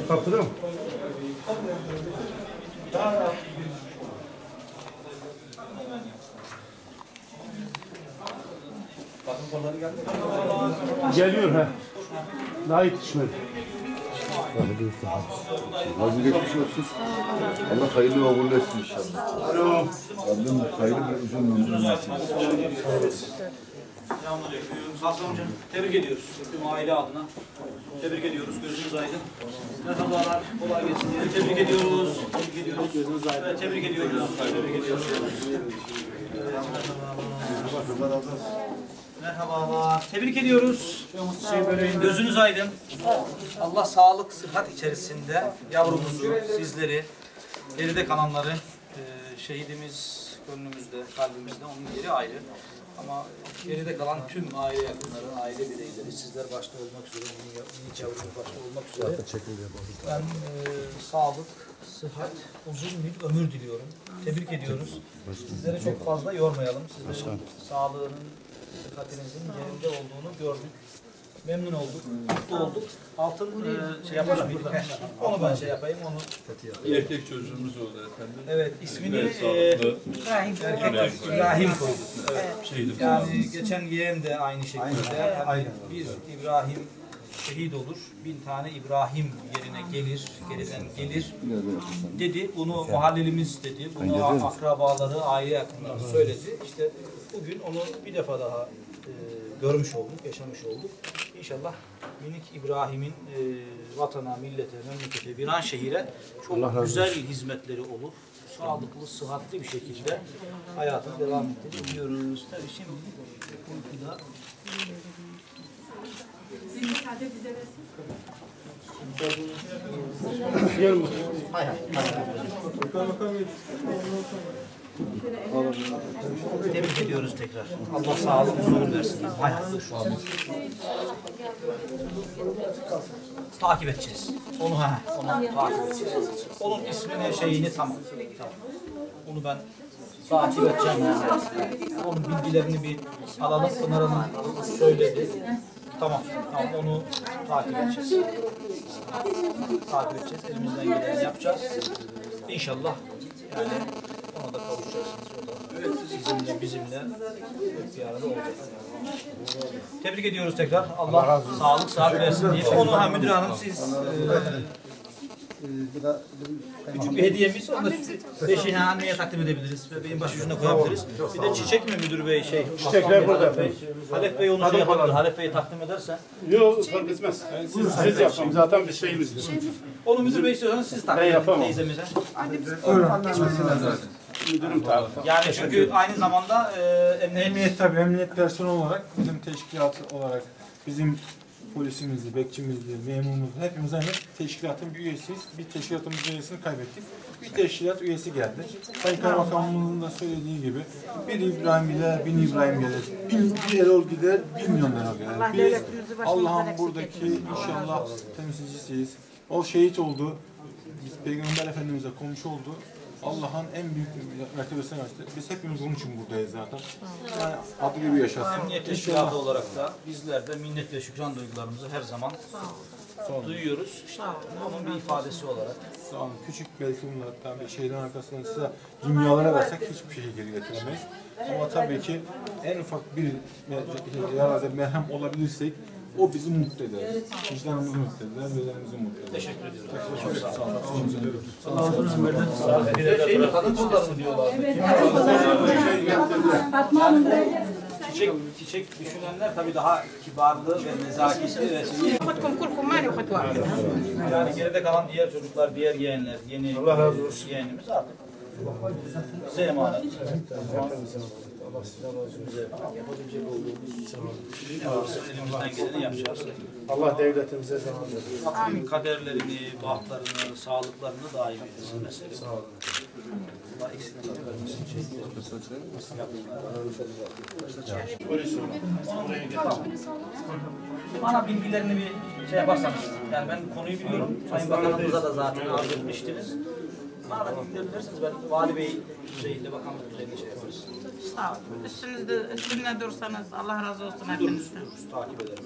Kapıda mı? Geliyor ha. Daha yetişmedi. Hazır geçmiş olsun. Allah hayırlı ve uğurlu etsin inşallah. Rabbim hayırlı ve uzun ömür nasip etsin. Selamünaleyküm. Kasım amcam, tebrik ediyoruz. Tüm aile adına. Tebrik ediyoruz. Gözünüz aydın. Merhabalar. Kolay gelsin. Tebrik ediyoruz. Tebrik ediyoruz. Gözünüz aydın. Evet, tebrik ediyoruz. Tebrik ediyoruz. Merhabalar. Tebrik ediyoruz. Gözünüz aydın. Allah sağlık, sıhhat içerisinde yavrumuzu, sizleri, geride kalanları, şehidimiz gönlümüzde, kalbimizde, onun yeri ayrı. Ama geride kalan tüm aile yakınları, aile bireyleri, sizler başta olmak üzere, minik yavrumuz başta olmak üzere ben sağlık, sıhhat, uzun bir ömür diliyorum. Tebrik ediyoruz. Sizleri çok fazla yormayalım. Sizlerin sağlığının, sıhhatinizin yerinde olduğunu gördük. Memnun olduk, mutlu olduk. Altın şey yapalım. Onu ben şey yapayım, onu Bir erkek çocuğumuz oldu efendim. evet, ismini İbrahim. İbrahim koyduk. Evet. Şeydi. Yani geçen yeğen de aynı şekilde. Hani bir İbrahim şehit olur, 1000 tane İbrahim yerine gelir, geriden gelir dedi. Bunu mahallelimiz dedi, bunu akrabaları, aile yakınları söyledi. İşte bugün onu bir defa daha görmüş olduk, yaşamış olduk. İnşallah minik İbrahim'in vatana, millete, memlekete, Viranşehir'e çok güzel hizmetleri olur. Sağlıklı, sıhhatli bir şekilde hayatına devam ettiriyoruz. Tabii şimdi uykuda tebrik ediyoruz tekrar. Allah sağlık, huzur versin. Hayatlı şu an. Takip edeceğiz. Onu takip edeceğiz. Onun ismini, şeyini tamam. Onu ben takip edeceğim. Onun bilgilerini bir alalım. Pınar Hanım söyledi. Tamam, onu takip edeceğiz. Takip edeceğiz. Elimizden geleni yapacağız. İnşallah yani ona da kavuşacaksınız. O da sizinle, bizimle hep bir arada olacak. Tebrik ediyoruz tekrar. Allah sağlık, sıhhat versin diye. Onu müdür hanım siz küçük bir hediyemiz. Onu da beşiğine anneye takdim edebiliriz. Bebeğin başucuna koyabiliriz. Bir de çiçek mi müdür bey şey? Çiçekler burada. Halef Bey onu şey yapabilir. Halef Bey'i takdim ederse. Yok, fark etmez. Siz yapın. Zaten bir şeyimiz. Onu müdür bey istiyorsanız siz takdim edin teyzemize. Müdürüm tabii. Yani çünkü aynı zamanda Emniyet tabii, emniyet personeli olarak, bizim teşkilatı olarak, bizim polisimizdi, bekçimizdi, memurumuzdu, hepimiz aynı teşkilatın bir üyesiyiz. Bir teşkilatımız üyesini kaybettik. Bir teşkilat üyesi geldi. Sayın Kaymakamımızın da söylediği gibi bir İbrahim gider, 1000 İbrahim gelir. Bir Erol gider, 1 milyon Erol gelir. Biz Allah'ın buradaki inşallah temsilcisiyiz. O şehit oldu. Biz Peygamber Efendimiz'e komşu oldu. Allah'ın en büyük mertebesine açtı. Biz hepimiz bunun için buradayız zaten. Yani adı gibi yaşasın. emniyet teşkilatı olarak da bizler de minnet ve şükran duygularımızı her zaman duyuyoruz. İşte onun bir ifadesi olarak. Sağ olun. Küçük belki bunlar tabii şeyden arkasından size dünyalara versek hiçbir şey geri getiremeyiz. Ama tabii ki en ufak bir merhem olabilirsek o bizi mutlu eder. Vicdanımızı mutlu eder, bedenimizi mutlu eder. Teşekkür ediyorum. Çok sağ olun. Allah uzun ömür versin. Bir de şeyini tanıtırlar mı diyorlar. Fatma Hanım Çiçek düşünenler tabii daha kibarlığı ve nezaketi ve şeyi. Yani geride kalan diğer çocuklar, diğer yeğenler, yeni yeğenimiz artık bize emanet. Allah sizden razı olsun. Yapabilecek olduğumuz ne varsa elimizden geleni yapacağız. Allah devletimize zaman verir. Amin. Kaderlerini, bahtlarını, sağlıklarını daim eylesin mesela. Sağ olun. Allah eksiklerini vermesin. Bana bilgilerini bir şey yaparsanız, yani ben konuyu biliyorum. Sayın Bakanımıza da zaten arz etmiştiniz. Bana da bilgileri verirseniz ben Vali Bey düzeyinde, bakanlık düzeyinde şey yaparız. sağ olun. Üstünde dursanız Allah razı olsun hepinizden. Takip ederim.